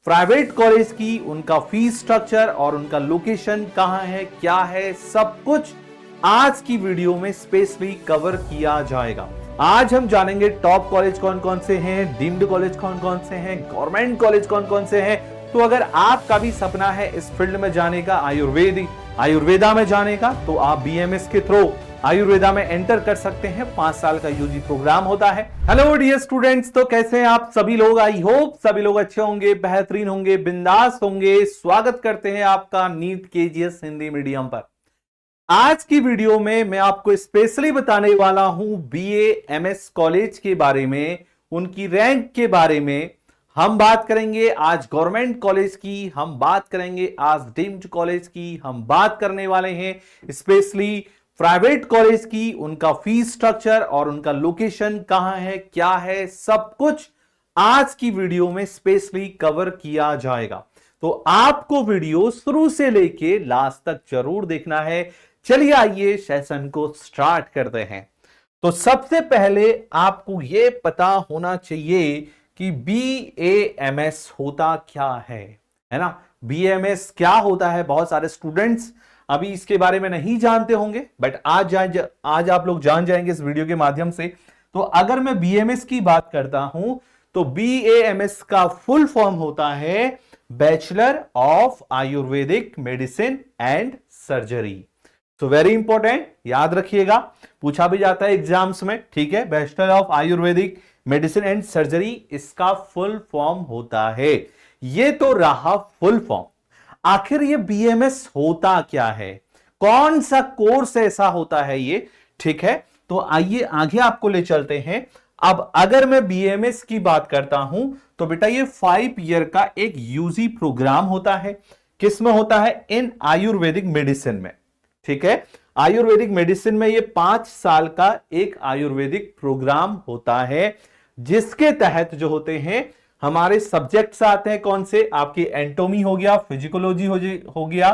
Private college की, उनका fees structure और उनका लोकेशन कहां है, क्या है, सब कुछ आज की वीडियो में स्पेशली कवर किया जाएगा। आज हम जानेंगे टॉप कॉलेज कौन कौन से हैं, डीम्ड कॉलेज कौन कौन से हैं, गवर्नमेंट कॉलेज कौन कौन से हैं। तो अगर आपका भी सपना है इस फील्ड में जाने का, आयुर्वेदा में जाने का, तो आप बीएमएस के थ्रू आयुर्वेदा में एंटर कर सकते हैं। 5 साल का यूजी प्रोग्राम होता है। हेलो डियर स्टूडेंट्स, तो कैसे हैं आप सभी लोग? आई होप सभी लोग अच्छे होंगे, बेहतरीन होंगे, बिंदास होंगे। स्वागत करते हैं आपका नीट केजीएस हिंदी मीडियम पर। आज की वीडियो में मैं आपको स्पेशली बताने वाला हूं बीएएमएस कॉलेज के बारे में, उनकी रैंक के बारे में। हम बात करेंगे आज गवर्नमेंट कॉलेज की, हम बात करेंगे आज डीम्ड कॉलेज की, हम बात करने वाले हैं स्पेशली प्राइवेट कॉलेज की, उनका फीस स्ट्रक्चर और उनका लोकेशन कहां है, क्या है, सब कुछ आज की वीडियो में स्पेशली कवर किया जाएगा। तो आपको वीडियो शुरू से लेके लास्ट तक जरूर देखना है। चलिए आइए सेशन को स्टार्ट करते हैं। तो सबसे पहले आपको यह पता होना चाहिए कि बीएएमएस होता क्या है ना। बीएमएस क्या होता है, बहुत सारे स्टूडेंट्स अभी इसके बारे में नहीं जानते होंगे, बट आज आप लोग जान जाएंगे इस वीडियो के माध्यम से। तो अगर मैं बीएमएस की बात करता हूं तो बीएएमएस का फुल फॉर्म होता है bachelor of Ayurvedic medicine and surgery. तो वेरी इंपॉर्टेंट, याद रखिएगा, पूछा भी जाता है एग्जाम्स में, ठीक है। Bachelor of Ayurvedic medicine and surgery इसका फुल फॉर्म होता है। ये तो रहा फुल फॉर्म। आखिर ये बीएमएस होता क्या है, कौन सा कोर्स ऐसा होता है ये, ठीक है। तो आइए आगे आपको ले चलते हैं। अब अगर मैं बीएमएस की बात करता हूं तो बेटा ये 5 ईयर का एक यूजी प्रोग्राम होता है। किस में होता है? इन आयुर्वेदिक मेडिसिन में, ठीक है। आयुर्वेदिक मेडिसिन में ये 5 साल का एक आयुर्वेदिक प्रोग्राम होता है, जिसके तहत जो होते हैं हमारे सब्जेक्ट्स आते हैं। कौन से? आपकी एंटोमी हो गया, फिजिकोलॉजी हो गया,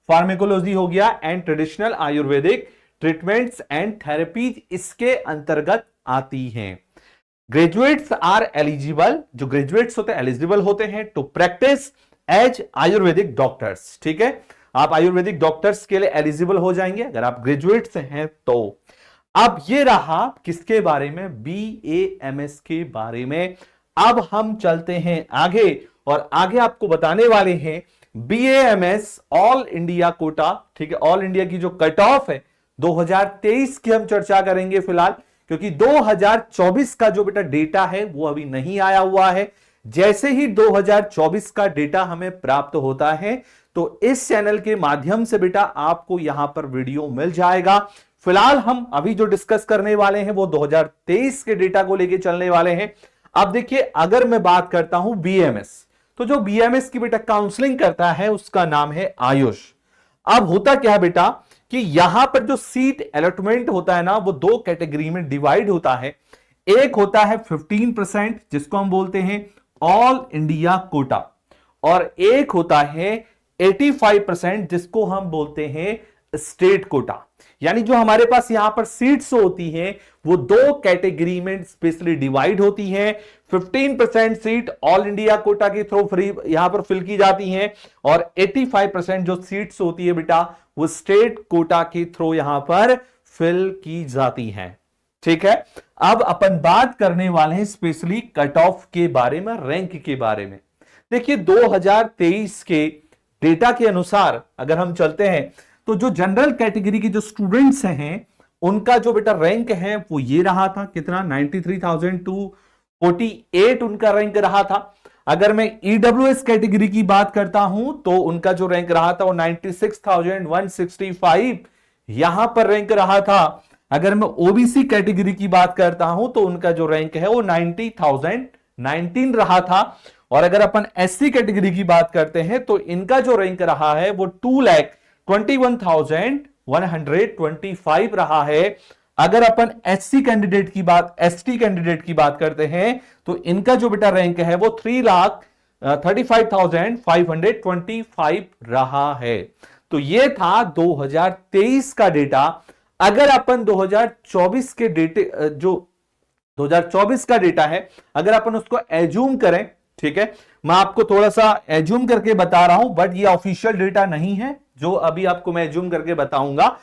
फार्मेकोलॉजी हो गया and traditional Ayurvedic treatments and therapies इसके अंतर्गत आती हैं। ग्रेजुएट्स आर एलिजिबल, जो ग्रेजुएट्स होते हैं एलिजिबल होते हैं to practise as Ayurvedic doctors, ठीक है। आप आयुर्वेदिक डॉक्टर्स के लिए एलिजिबल हो जाएंगे अगर आप ग्रेजुएट्स हैं तो। अब ये रहा किसके बारे में? बीएएमएस के बारे में। अब हम चलते हैं आगे और आगे आपको बताने वाले हैं बीएएमएस ऑल इंडिया कोटा, ठीक है। ऑल इंडिया की जो कट ऑफ है 2023 की हम चर्चा करेंगे फिलहाल, क्योंकि 2024 का जो बेटा डेटा है वो अभी नहीं आया हुआ है। जैसे ही 2024 का डेटा हमें प्राप्त होता है तो इस चैनल के माध्यम से बेटा आपको यहां पर वीडियो मिल जाएगा। फिलहाल हम अभी जो डिस्कस करने वाले हैं वो 2023 के डेटा को लेके चलने वाले हैं। अब देखिए, अगर मैं बात करता हूं बीएमएस, तो जो बीएमएस की बेटा काउंसलिंग करता है उसका नाम है आयुष। अब होता क्या है बेटा कि यहां पर जो सीट अलॉटमेंट होता है ना वो 2 कैटेगरी में डिवाइड होता है। एक होता है 15% जिसको हम बोलते हैं ऑल इंडिया कोटा, और एक होता है 85% जिसको हम बोलते हैं स्टेट कोटा। यानी जो हमारे पास यहां पर सीट्स होती हैं वो 2 कैटेगरी में स्पेशली डिवाइड होती हैं। 15% सीट ऑल इंडिया कोटा के थ्रू फ्री यहां पर फिल की जाती हैं, और 85% जो सीट्स होती है बेटा वो स्टेट कोटा के थ्रू यहां पर फिल की जाती हैं, ठीक है। अब अपन बात करने वाले हैं स्पेशली कट ऑफ के बारे में, रैंक के बारे में। देखिए 2023 के डेटा के अनुसार अगर हम चलते हैं तो जो जनरल कैटेगरी के जो स्टूडेंट्स हैं उनका जो बेटा रैंक है वो ये रहा था, कितना? 93,248 उनका रैंक रहा था। अगर मैं ईडब्ल्यूएस कैटेगरी की बात करता हूं तो उनका जो रैंक रहा था वो 96,165 यहां पर रैंक रहा था। अगर मैं ओबीसी कैटेगरी की बात करता हूं तो उनका जो रैंक है वो 90,019 रहा था। और अगर अपन एससी कैटेगरी की बात करते हैं तो इनका जो रैंक रहा है वो 2,21,125 रहा है। अगर अपन एसटी कैंडिडेट की बात करते हैं तो इनका जो बेटा रैंक है वो 3,35,525 रहा है। तो ये था 2023 का डेटा। अगर अपन 2024 के डेटे जो 2024 का डेटा है अगर अपन उसको एज्यूम करें, ठीक है, मैं आपको थोड़ा सा एज्यूम करके बता रहा हूं, बट ये ऑफिशियल डेटा नहीं है जो अभी आपको मैं एज्यूम करके बताऊंगा।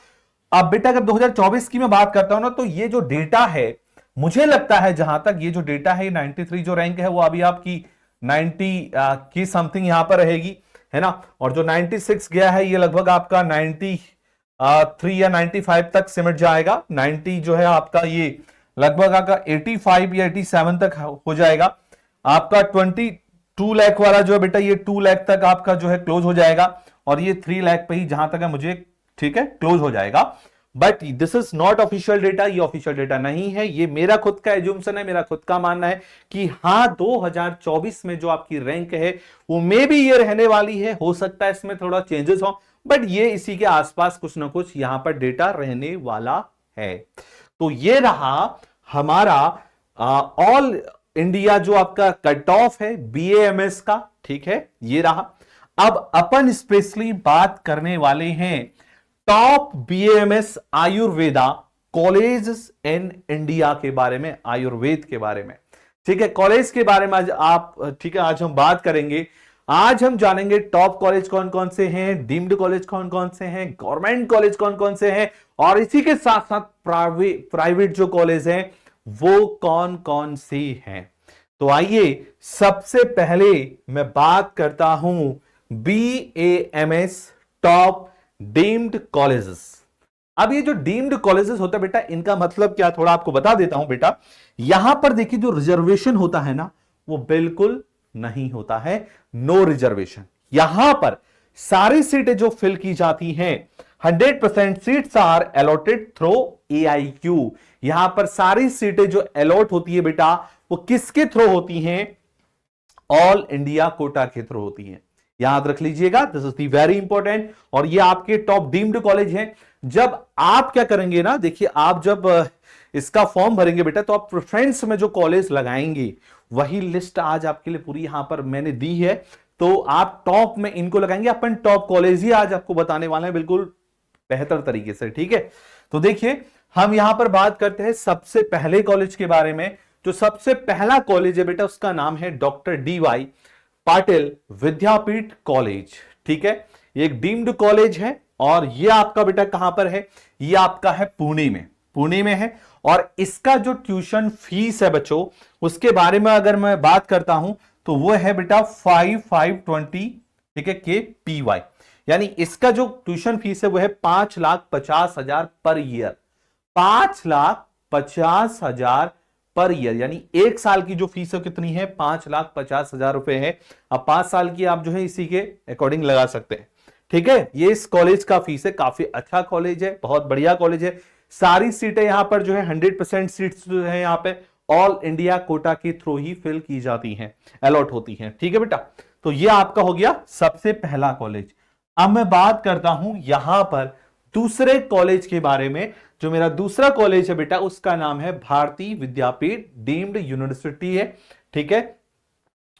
अब बेटा अगर 2024 की मैं बात करता हूं ना, तो ये जो डेटा है, मुझे लगता है जहां तक ये जो डेटा है 93 जो रैंक है वो अभी आपकी 90 की समथिंग यहां पर रहेगी, है ना। और जो 96 गया है ये लगभग आपका 93 या 95 तक सिमट जाएगा। 90 जो है आपका ये लगभग आपका 85 या 87 तक हो जाएगा। आपका 22 लाख वाला जो है बेटा ये 2 लाख तक आपका जो है क्लोज हो जाएगा, और ये 3 लाख पे ही जहां तक है मुझे, ठीक है, क्लोज हो जाएगा। But this is not official data, ये ऑफिशियल डेटा नहीं है, ये मेरा खुद का एज्यूमशन है, मेरा खुद का मानना है कि हाँ 2024 में जो आपकी रैंक है वो मे भी ये रहने वाली है, हो सकता है इसमें थोड़ा चेंजेस हो, बट ये इसी के आसपास कुछ ना कुछ यहां पर डेटा रहने वाला है। तो ये रहा हमारा ऑल इंडिया जो आपका कट ऑफ है बीएएमएस का, ठीक है, ये रहा। अब अपन स्पेशली बात करने वाले हैं top BAMS Ayurveda colleges in India के बारे में, आयुर्वेद के बारे में, ठीक है, कॉलेज के बारे में आज आप, ठीक है, आज हम बात करेंगे। आज हम जानेंगे टॉप कॉलेज कौन कौन से हैं, डीम्ड कॉलेज कौन कौन से हैं, गवर्नमेंट कॉलेज कौन कौन से हैं, और इसी के साथ साथ प्राइवेट जो कॉलेज हैं वो कौन कौन से हैं। तो आइए सबसे पहले मैं बात करता हूं बीएएमएस टॉप डीम्ड कॉलेजेस। अब ये जो डीम्ड कॉलेजेस होता है बेटा, इनका मतलब क्या, थोड़ा आपको बता देता हूं बेटा। यहां पर देखिए जो रिजर्वेशन होता है ना, वो बिल्कुल नहीं होता है, नो रिजर्वेशन। यहां पर सारी सीटें जो फिल की जाती हैं 100% seats are allotted through AIQ। यहां पर सारी सीटें जो अलॉट होती है बेटा वो किसके थ्रू होती हैं, ऑल इंडिया कोटा के थ्रू होती हैं, याद रख लीजिएगा, this is the very important. और ये आपके टॉप डीम्ड कॉलेज हैं। जब आप क्या करेंगे ना, देखिए आप जब इसका फॉर्म भरेंगे बेटा, तो आप प्रेफरेंस में जो कॉलेज लगाएंगे वही लिस्ट आज आपके लिए पूरी यहां पर मैंने दी है, तो आप टॉप में इनको लगाएंगे। अपन टॉप कॉलेज ही आज आपको बताने वाले हैं बिल्कुल बेहतर तरीके से, ठीक है। तो देखिए हम यहां पर बात करते हैं सबसे पहले कॉलेज के बारे में। जो सबसे पहला कॉलेज है बेटा उसका नाम है डॉक्टर DY पाटिल विद्यापीठ कॉलेज, ठीक है। ये एक डीम्ड कॉलेज है, और ये आपका बेटा कहां पर है, ये आपका है पुणे में, पुणे में है। और इसका जो ट्यूशन फीस है बच्चों, उसके बारे में अगर मैं बात करता हूं तो वो है बेटा 5520, ठीक है, KPY। यानी इसका जो ट्यूशन फीस है वो है 5,50,000 पर ईयर, 5,50,000 पर ईयर। यानी एक साल की जो फीस है कितनी है, 5,50,000 रुपए है। अब 5 साल की आप जो है इसी के अकॉर्डिंग लगा सकते हैं, ठीक है। ये इस कॉलेज का फीस है, काफी अच्छा कॉलेज है, बहुत बढ़िया कॉलेज है। सारी सीटें यहां पर जो है 100% सीट्स जो है यहां पे ऑल इंडिया कोटा के थ्रू ही फिल की जाती हैं, अलॉट होती हैं, ठीक है बेटा। तो ये आपका हो गया सबसे पहला कॉलेज। अब मैं बात करता हूं यहां पर दूसरे कॉलेज के बारे में। जो मेरा दूसरा कॉलेज है बेटा उसका नाम है भारती विद्यापीठ डीम्ड यूनिवर्सिटी है, ठीक है।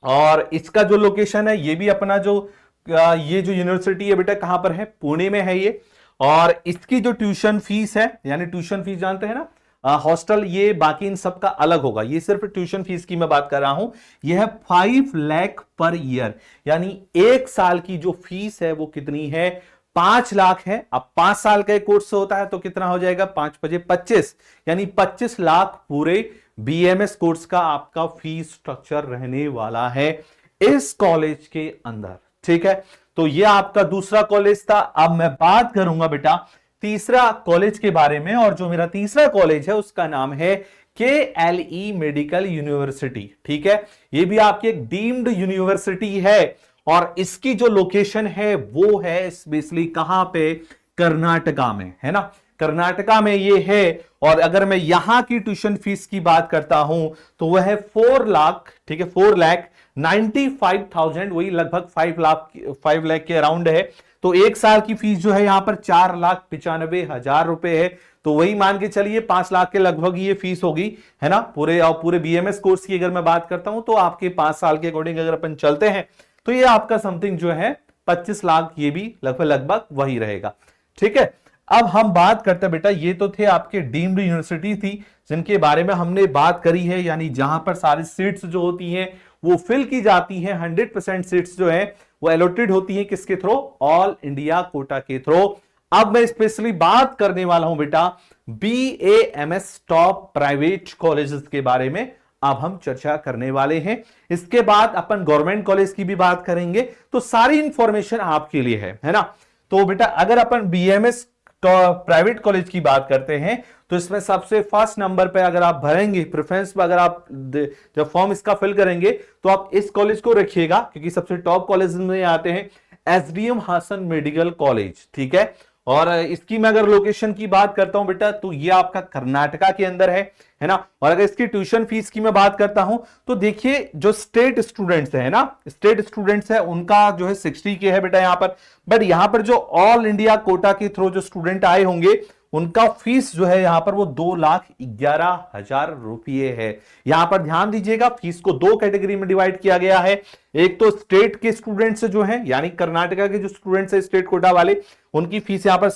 और इसका जो लोकेशन है, ये भी अपना जो ये जो यूनिवर्सिटी है बेटा कहां पर है, पुणे में है ये। और इसकी जो ट्यूशन फीस है, यानी ट्यूशन फीस जानते हैं ना, हॉस्टल, ये बाकी इन सब का अलग होगा, ये सिर्फ ट्यूशन फीस की मैं बात कर रहा हूं। यह है 5 लाख पर ईयर, यानी एक साल की जो फीस है वो कितनी है, 5 लाख है। अब 5 साल का कोर्स होता है तो कितना हो जाएगा, 5 × 5 = 25, यानी 25 लाख पूरे BMS कोर्स का आपका फीस स्ट्रक्चर रहने वाला है इस कॉलेज के अंदर, ठीक है। तो ये आपका दूसरा कॉलेज था। अब मैं बात करूंगा बेटा तीसरा कॉलेज के बारे में, और जो मेरा तीसरा कॉलेज है उसका नाम है KLE मेडिकल यूनिवर्सिटी, ठीक है। ये भी आपकी एक डीम्ड यूनिवर्सिटी है, और इसकी जो लोकेशन है वो है स्पेशली कहां पे, कर्नाटका में, है ना, कर्नाटका में ये है। और अगर मैं यहां की ट्यूशन फीस की बात करता हूं तो वह है 4 लाख, ठीक है, 4,95,000, वही लगभग 5 लाख के अराउंड है। तो एक साल की फीस जो है यहां पर 4,95,000 रुपए है। तो वही मान के चलिए 5 लाख के लगभग ये फीस होगी, है ना, पूरे BMS कोर्स की अगर मैं बात करता हूं तो आपके 5 साल के अकॉर्डिंग अगर अपन चलते हैं तो ये आपका समथिंग जो है 25 लाख, ये भी लगभग वही रहेगा, ठीक है। अब हम बात करते हैं बेटा, ये तो थे आपके डीम्ड यूनिवर्सिटी थी जिनके बारे में हमने बात करी है, यानी जहां पर सारी सीट्स जो होती हैं वो फिल की जाती है। 100% सीट्स जो है वो अलॉटेड होती है किसके थ्रू? ऑल इंडिया कोटा के थ्रू। अब मैं स्पेशली बात करने वाला हूं बेटा BAMS टॉप प्राइवेट कॉलेजेस के बारे में अब हम चर्चा करने वाले हैं। इसके बाद अपन गवर्नमेंट कॉलेज की भी बात करेंगे। तो सारी इंफॉर्मेशन आपके लिए है ना। तो बेटा अगर अपन BAMS प्राइवेट कॉलेज की बात करते हैं तो इसमें सबसे फर्स्ट नंबर पे अगर आप भरेंगे प्रेफरेंस पे, अगर आप जब फॉर्म इसका फिल करेंगे तो आप इस कॉलेज को रखिएगा क्योंकि सबसे टॉप कॉलेज में आते हैं SDM हासन मेडिकल कॉलेज। ठीक है, और इसकी मैं अगर लोकेशन की बात करता हूं बेटा तो ये आपका कर्नाटका के अंदर है ना। और अगर इसकी ट्यूशन फीस की मैं बात करता हूं तो देखिए जो स्टेट स्टूडेंट्स है ना, स्टेट स्टूडेंट्स है उनका जो है 60 के है बेटा यहां पर। बट यहां पर जो ऑल इंडिया कोटा के थ्रू जो स्टूडेंट आए होंगे उनका फीस जो है यहां पर वो 2,11,000 रुपये है। यहां पर ध्यान दीजिएगा फीस को दो कैटेगरी में डिवाइड किया गया है। एक तो स्टेट के स्टूडेंट्स जो हैं यानी कर्नाटका के जो स्टूडेंट्स है स्टेट कोटा वाले, उनकी फीस यहां पर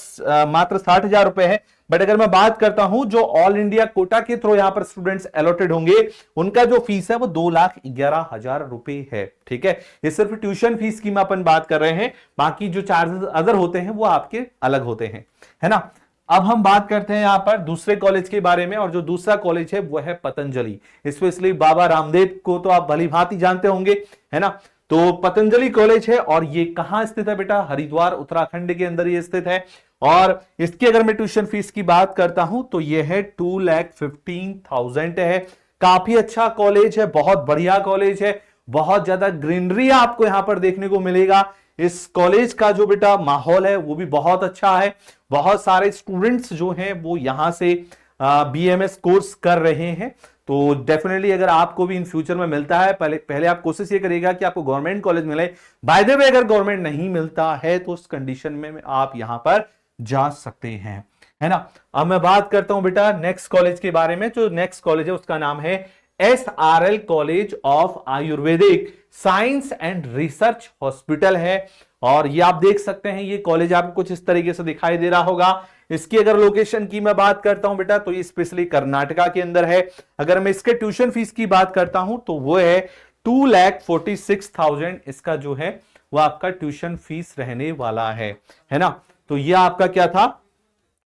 मात्र 60,000 रुपए है। बट अगर मैं बात करता हूं जो ऑल इंडिया कोटा के थ्रू यहां पर स्टूडेंट्स अलॉटेड होंगे उनका जो फीस है वो 2,11,000 रुपए है। ठीक है, ये सिर्फ ट्यूशन फीस की मैं अपन बात कर रहे हैं, बाकी जो चार्जेस अदर होते हैं वो आपके अलग होते हैं, है ना। अब हम बात करते हैं यहां पर दूसरे कॉलेज के बारे में, और जो दूसरा कॉलेज है वो है पतंजलि। स्पेशली बाबा रामदेव को तो आप भली भांति जानते होंगे, है ना। तो पतंजलि कॉलेज है और ये कहां स्थित है बेटा? हरिद्वार उत्तराखंड के अंदर ये स्थित है। और इसकी अगर मैं ट्यूशन फीस की बात करता हूं तो ये है 2,15,000 है। काफी अच्छा कॉलेज है, बहुत बढ़िया कॉलेज है, बहुत ज्यादा ग्रीनरी आपको यहां पर देखने को मिलेगा। इस कॉलेज का जो बेटा माहौल है वो भी बहुत अच्छा है। बहुत सारे स्टूडेंट्स जो हैं वो यहां से BAMS कोर्स कर रहे हैं। तो डेफिनेटली अगर आपको भी इन फ्यूचर में मिलता है, पहले आप कोशिश ये करिएगा कि आपको गवर्नमेंट कॉलेज मिले। बाय द वे अगर गवर्नमेंट नहीं मिलता है तो उस कंडीशन में आप यहां पर जा सकते हैं, है ना। अब मैं बात करता हूं बेटा नेक्स्ट कॉलेज के बारे में। जो नेक्स्ट कॉलेज है उसका नाम है SRL college of Ayurvedic science and research hospital है। और ये आप देख सकते हैं ये कॉलेज आपको कुछ इस तरीके से दिखाई दे रहा होगा। इसकी अगर लोकेशन की मैं बात करता हूं बेटा तो ये स्पेशली कर्नाटका के अंदर है। अगर मैं इसके ट्यूशन फीस की बात करता हूं तो वो है 2,46,000 इसका जो है वो आपका ट्यूशन फीस रहने वाला है ना। तो ये आपका क्या था,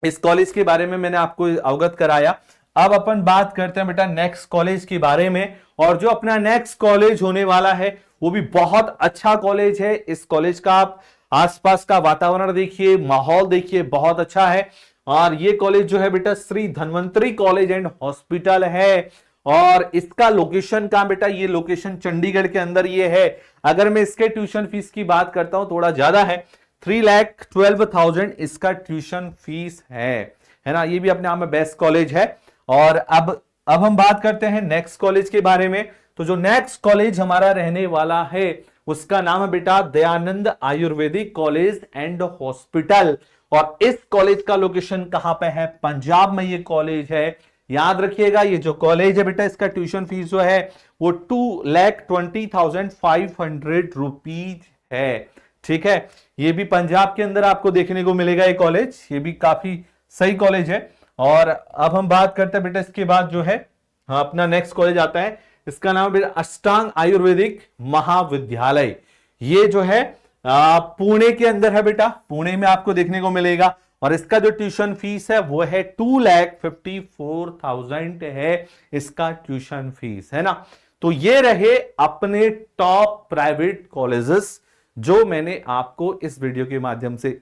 इस कॉलेज के बारे में मैंने आपको अवगत कराया। अब अपन बात करते हैं बेटा नेक्स्ट कॉलेज के बारे में, और जो अपना नेक्स्ट कॉलेज होने वाला है वो भी बहुत अच्छा कॉलेज है। इस कॉलेज का आप आसपास का वातावरण देखिए, माहौल देखिए, बहुत अच्छा है। और ये कॉलेज जो है बेटा Shri Dhanvantari college and hospital है। और इसका लोकेशन कहां बेटा? ये लोकेशन चंडीगढ़ के अंदर ये है। अगर मैं इसके ट्यूशन फीस की बात करता हूं थोड़ा ज्यादा है, 3,12,000 इसका ट्यूशन फीस है ना। ये भी अपने आप में बेस्ट कॉलेज है। और अब हम बात करते हैं नेक्स्ट कॉलेज के बारे में। तो जो नेक्स्ट कॉलेज हमारा रहने वाला है उसका नाम है बेटा Dayanand Ayurvedic college and hospital. और इस कॉलेज का लोकेशन कहां पे है? पंजाब में ये कॉलेज है। याद रखिएगा ये जो कॉलेज है बेटा इसका ट्यूशन फीस जो है वो 2,20,500 रुपीज है। ठीक है, ये भी पंजाब के अंदर आपको देखने को मिलेगा ये कॉलेज, ये भी काफी सही कॉलेज है। और अब हम बात करते हैं बेटा इसके बाद जो है अपना नेक्स्ट कॉलेज आता है, इसका नाम है अष्टांग आयुर्वेदिक महाविद्यालय। ये जो है पुणे के अंदर है बेटा, पुणे में आपको देखने को मिलेगा। और इसका जो ट्यूशन फीस है वो है 2,54,000 है इसका ट्यूशन फीस, है ना। तो ये रहे अपने टॉप प्राइवेट कॉलेजेस जो मैंने आपको इस वीडियो के माध्यम से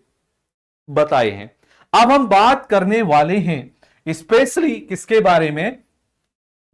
बताए हैं। अब हम बात करने वाले हैं स्पेशली किसके बारे में,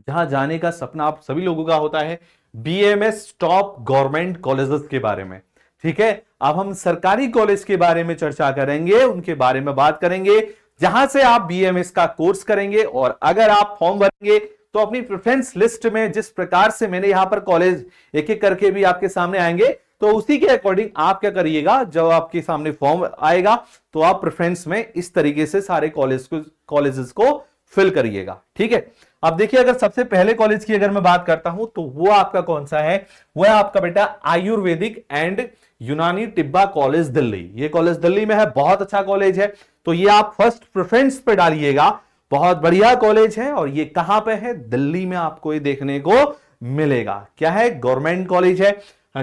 जहां जाने का सपना आप सभी लोगों का होता है, BAMS टॉप गवर्नमेंट कॉलेजेस के बारे में। ठीक है, अब हम सरकारी कॉलेज के बारे में चर्चा करेंगे, उनके बारे में बात करेंगे जहां से आप BAMS का कोर्स करेंगे। और अगर आप फॉर्म भरेंगे तो अपनी प्रेफरेंस लिस्ट में जिस प्रकार से मैंने यहां पर कॉलेज एक एक करके भी आपके सामने आएंगे तो उसी के अकॉर्डिंग आप क्या करिएगा, जब आपके सामने फॉर्म आएगा तो आप प्रेफरेंस में इस तरीके से सारे कॉलेजेस को फिल करिएगा। ठीक है, अब देखिए अगर सबसे पहले कॉलेज की अगर मैं बात करता हूं तो वो आपका कौन सा है? वो है आपका बेटा आयुर्वेदिक एंड यूनानी तिब्बा कॉलेज दिल्ली। ये कॉलेज दिल्ली में है, बहुत अच्छा कॉलेज है। तो ये आप फर्स्ट प्रेफरेंस पे डालिएगा, बहुत बढ़िया कॉलेज है। और ये कहां पे है? दिल्ली में आपको ये देखने को मिलेगा। क्या है? गवर्नमेंट कॉलेज है,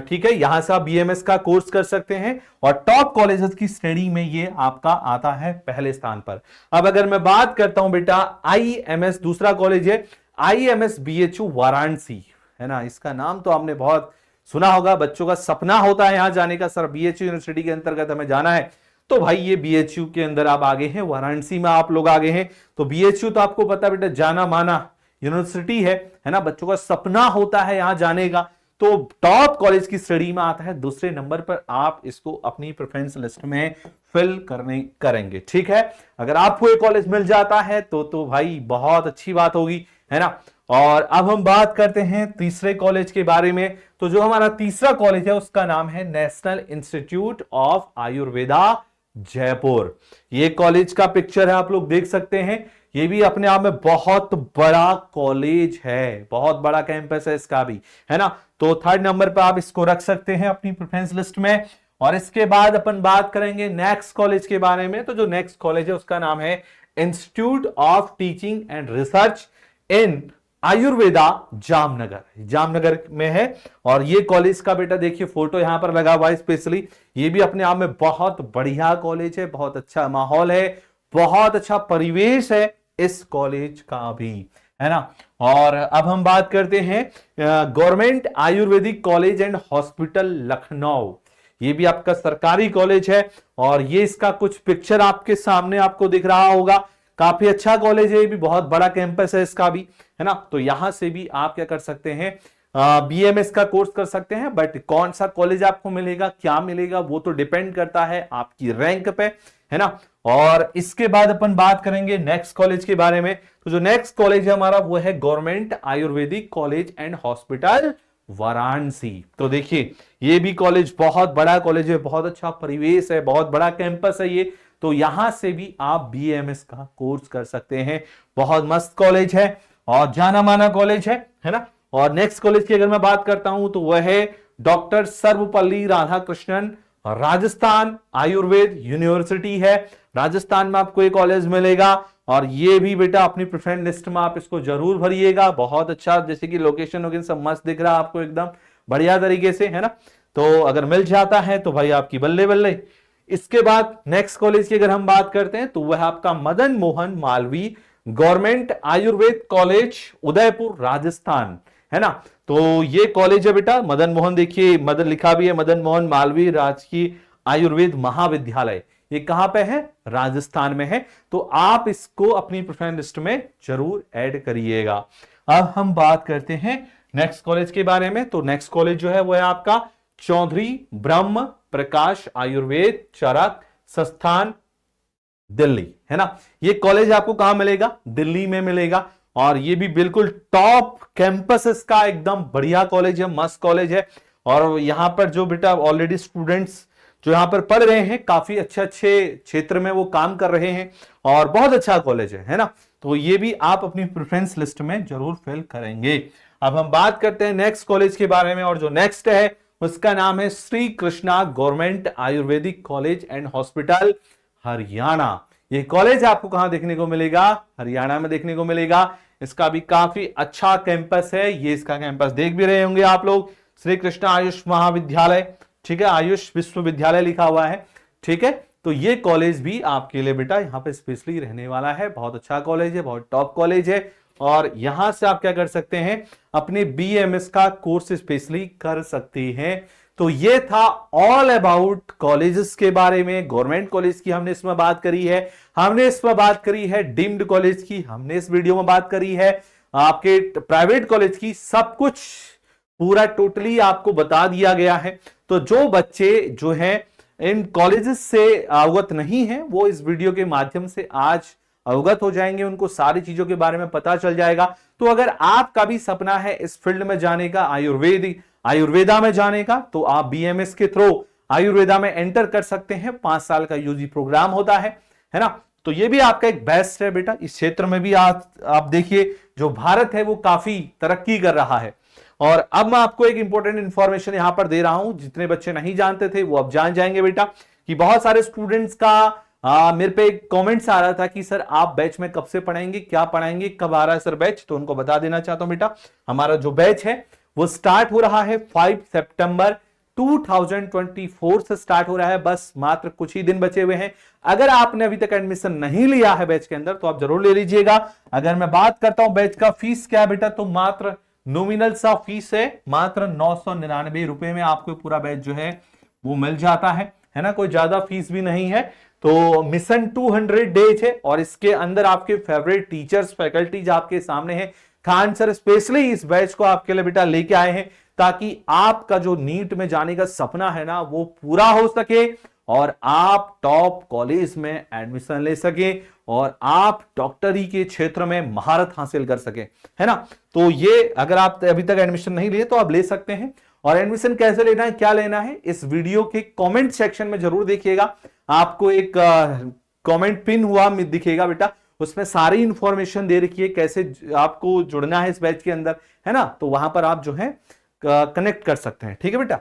ठीक है। यहां से आप बीएमएस का कोर्स कर सकते हैं और टॉप कॉलेजेस की श्रेणी में ये आपका आता है पहले स्थान पर। अब अगर मैं बात करता हूं बेटा आईएमएस, दूसरा कॉलेज है आईएमएस बीएचयू वाराणसी, है ना। इसका नाम तो आपने बहुत सुना होगा, बच्चों का सपना होता है यहां जाने का, सर बीएचयू यूनिवर्सिटी के अंतर्गत हमें जाना है। तो भाई ये बीएचयू के अंदर आप आगे हैं, वाराणसी में आप लोग आगे हैं। तो बीएचयू तो आपको पता बेटा जाना माना यूनिवर्सिटी है ना, बच्चों का सपना होता है यहां जाने का। तो टॉप कॉलेज की श्रेणी में आता है दूसरे नंबर पर, आप इसको अपनी प्रेफरेंस लिस्ट में फिल करेंगे, ठीक है। अगर आपको ये कॉलेज मिल जाता है तो भाई बहुत अच्छी बात होगी, है ना। और अब हम बात करते हैं तीसरे कॉलेज के बारे में। तो जो हमारा तीसरा कॉलेज है उसका नाम है national institute of Ayurveda Jaipur. ये कॉलेज का पिक्चर है, आप लोग देख सकते हैं। ये भी अपने आप में बहुत बड़ा कॉलेज है, बहुत बड़ा कैंपस है इसका भी, है ना। तो थर्ड नंबर पर आप इसको रख सकते हैं अपनी प्रेफरेंस लिस्ट में। और इसके बाद अपन बात करेंगे नेक्स्ट कॉलेज के बारे में। तो जो नेक्स्ट कॉलेज है उसका नाम है institute of teaching and research इन आयुर्वेदा जामनगर, जामनगर में है। और ये कॉलेज का बेटा देखिए फोटो यहां पर लगा हुआ है स्पेशली। ये भी अपने आप में बहुत बढ़िया कॉलेज है, बहुत अच्छा माहौल है, बहुत अच्छा परिवेश है इस कॉलेज का भी, है ना। और अब हम बात करते हैं government Ayurvedic college and hospital Lucknow. ये भी आपका सरकारी कॉलेज है और ये इसका कुछ पिक्चर आपके सामने आपको दिख रहा होगा। काफी अच्छा कॉलेज है, ये भी बहुत बड़ा कैंपस है इसका भी, है ना। तो यहां से भी आप क्या कर सकते हैं, बीएमएस का कोर्स कर सकते हैं। बट कौन सा कॉलेज आपको मिलेगा, क्या मिलेगा, वो तो डिपेंड करता है आपकी रैंक पे, है ना। और इसके बाद अपन बात करेंगे नेक्स्ट कॉलेज के बारे में। तो जो नेक्स्ट कॉलेज है हमारा वो है government Ayurvedic college and hospital Varanasi. तो देखिए ये भी कॉलेज बहुत बड़ा कॉलेज है, बहुत अच्छा परिवेश है, बहुत बड़ा कैंपस है ये। तो यहां से भी आप बीएमएस का कोर्स कर सकते हैं। बहुत मस्त कॉलेज है और जाना माना कॉलेज है ना। और नेक्स्ट कॉलेज की अगर मैं बात करता हूं तो वह है डॉक्टर सर्वपल्ली राधाकृष्णन राजस्थान आयुर्वेद यूनिवर्सिटी है। राजस्थान में आपको एक कॉलेज मिलेगा और ये भी बेटा अपनी प्रेफरेंस लिस्ट में आप इसको जरूर भरिएगा। बहुत अच्छा, जैसे कि लोकेशन वगैरह सब मस्त दिख रहा है आपको एकदम बढ़िया तरीके से, है ना। तो अगर मिल जाता है तो भाई आपकी बल्ले बल्ले। इसके बाद नेक्स्ट कॉलेज की अगर हम बात करते हैं तो वह आपका मदन मोहन मालवीय गवर्नमेंट आयुर्वेद कॉलेज उदयपुर राजस्थान, है ना। तो ये कॉलेज है बेटा मदन मोहन, देखिए मदन लिखा भी है, मदन मोहन मालवीय राजकीय आयुर्वेद महाविद्यालय। ये कहां पे है? राजस्थान में है। तो आप इसको अपनी प्रेफरेंस लिस्ट में जरूर ऐड करिएगा। अब हम बात करते हैं नेक्स्ट कॉलेज के बारे में। तो नेक्स्ट कॉलेज जो है वो है आपका चौधरी ब्रह्म प्रकाश आयुर्वेद चरक संस्थान दिल्ली, है ना। ये कॉलेज आपको कहां मिलेगा? दिल्ली में मिलेगा। और ये भी बिल्कुल टॉप कैंपस इसका, एकदम बढ़िया कॉलेज है, मस्त कॉलेज है। और यहां पर जो बेटा ऑलरेडी स्टूडेंट्स जो यहां पर पढ़ रहे हैं काफी अच्छे अच्छे क्षेत्र में वो काम कर रहे हैं और बहुत अच्छा कॉलेज है ना। तो ये भी आप अपनी प्रेफरेंस लिस्ट में जरूर फिल करेंगे। अब हम बात करते हैं नेक्स्ट कॉलेज के बारे में। और जो नेक्स्ट है उसका नाम है Shri Krishna government Ayurvedic college and hospital Haryana. ये कॉलेज आपको कहां देखने को मिलेगा? हरियाणा में देखने को मिलेगा। इसका भी काफी अच्छा कैंपस है। ये इसका कैंपस देख भी रहे होंगे आप लोग, श्री कृष्णा आयुष महाविद्यालय, ठीक है, आयुष विश्वविद्यालय लिखा हुआ है, ठीक है। तो ये कॉलेज भी आपके लिए बेटा यहाँ पे स्पेशली रहने वाला है। बहुत अच्छा कॉलेज है, बहुत टॉप कॉलेज है। और यहां से आप क्या कर सकते हैं, अपने बीएमएस का कोर्स स्पेशली कर सकते हैं। तो ये था ऑल अबाउट कॉलेजेस के बारे में। गवर्नमेंट कॉलेज की हमने इसमें बात करी है, हमने इसमें बात करी है डीम्ड कॉलेज की, हमने इस वीडियो में बात करी है आपके प्राइवेट कॉलेज की। सब कुछ पूरा टोटली आपको बता दिया गया है। तो जो बच्चे जो हैं इन कॉलेजेस से अवगत नहीं है वो इस वीडियो के माध्यम से आज अवगत हो जाएंगे, उनको सारी चीजों के बारे में पता चल जाएगा। तो अगर आपका भी सपना है इस फील्ड में जाने का, आयुर्वेदा में जाने का, तो आप बीएमएस के थ्रू आयुर्वेदा में एंटर कर सकते हैं। 5 साल का यूजी प्रोग्राम होता है ना। तो ये भी आपका एक बेस्ट है बेटा। इस क्षेत्र में भी आप देखिए जो भारत है वो काफी तरक्की कर रहा है। और अब मैं आपको एक इंपॉर्टेंट इंफॉर्मेशन यहां पर दे रहा हूं, जितने बच्चे नहीं जानते थे वो अब जान जाएंगे बेटा, कि बहुत सारे स्टूडेंट्स का मेरे पे कमेंट्स आ रहा था कि सर आप बैच में कब से पढ़ाएंगे, क्या पढ़ाएंगे, कब आ रहा है सर बैच, तो उनको बता देना चाहता हूं बेटा, हमारा जो बैच है वो स्टार्ट हो रहा है 5 सितंबर 2024 से स्टार्ट हो रहा है। बस मात्र कुछ ही दिन बचे हुए हैं। अगर आपने अभी तक एडमिशन नहीं लिया है बैच के अंदर तो आप जरूर ले लीजिएगा। अगर मैं बात करता हूं बैच का फीस क्या है बेटा, तो मात्र नॉमिनल सा फीस है, मात्र 999 रुपए में आपको पूरा बैच जो है वो मिल जाता है ना, कोई ज्यादा फीस भी नहीं है। तो मिशन 200 डेज है और इसके अंदर आपके फेवरेट टीचर्स फैकल्टीज आपके सामने हैं। खान सर स्पेशली इस बैच को आपके लिए बेटा लेके आए हैं ताकि आपका जो नीट में जाने का सपना है ना वो पूरा हो सके और आप टॉप कॉलेज में एडमिशन ले सके और आप डॉक्टरी के क्षेत्र में महारत हासिल कर सके, है ना। तो ये अगर आप अभी तक एडमिशन नहीं लिए तो आप ले सकते हैं। और एडमिशन कैसे लेना है, क्या लेना है, इस वीडियो के कमेंट सेक्शन में जरूर देखिएगा। आपको एक कमेंट पिन हुआ दिखेगा बेटा, उसमें सारी इंफॉर्मेशन दे रखी है कैसे आपको जुड़ना है इस बैच के अंदर, है ना। तो वहां पर आप जो है कनेक्ट कर सकते हैं, ठीक है बेटा।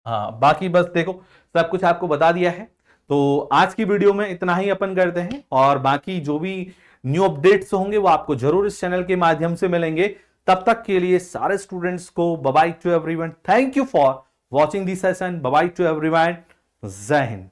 हाँ, बाकी बस देखो सब कुछ आपको बता दिया है। तो आज की वीडियो में इतना ही अपन करते हैं और बाकी जो भी न्यू अपडेट्स होंगे वो आपको जरूर इस चैनल के माध्यम से मिलेंगे। तब तक के लिए सारे स्टूडेंट्स को bye bye to everyone, thank you for watching this session, bye bye to everyone, जय हिंद।